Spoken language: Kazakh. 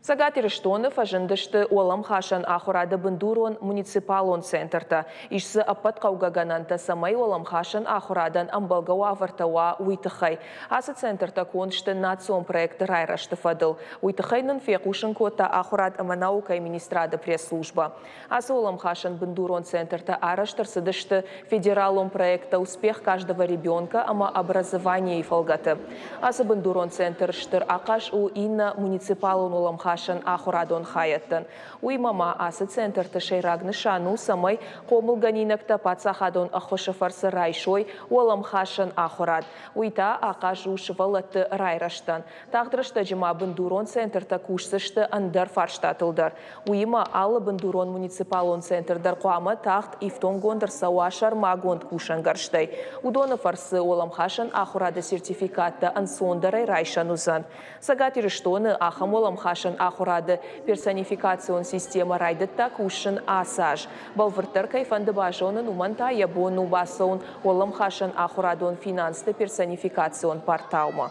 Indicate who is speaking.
Speaker 1: Сагат Ириштонов ажындышты олам хашан ахурады бындурон муниципалон центрта. Ишсы аппат каугагананта самай олам хашан ахурадан амбалгау авартауа уйтыхай. Асы центрта коншты национ проекты райрашты фадыл. Уйтыхайнын фекушын кота ахурад аманаука и министрада пресс-служба. Асы олам хашан бындурон центрта араштыр сыдышты федералом проекта «Успех каждого ребенка» ама образование и фалгаты. Асы бындурон центр штыр акаш у инна муниципалон олам хашан ахурадон хаяттан. Уймама асы центрты шейрагны шану самай комылганинакта пацахадон ахошафарсы райшой олам хашан ахурад. Уйта акаш ушывалатты райраштан. Тағдырышты жыма бындурон центрта кушсышты андар фарштатылдар. Уйма алы бындурон муниципалон центрдар қуамы тағт ифтон гондыр сауашар магонд кушангарштай. Удоны фарсы олам хашан ахурады сертификатты ансондарай райшанузан. Сагат Ириштоны ахам олам хашан ахурады персонификацион система райдытта кушын асаж. Балвыртыр кайфанды бажонын уманта ябону басаун олам хашан ахурадон финансты персонификацион порталма.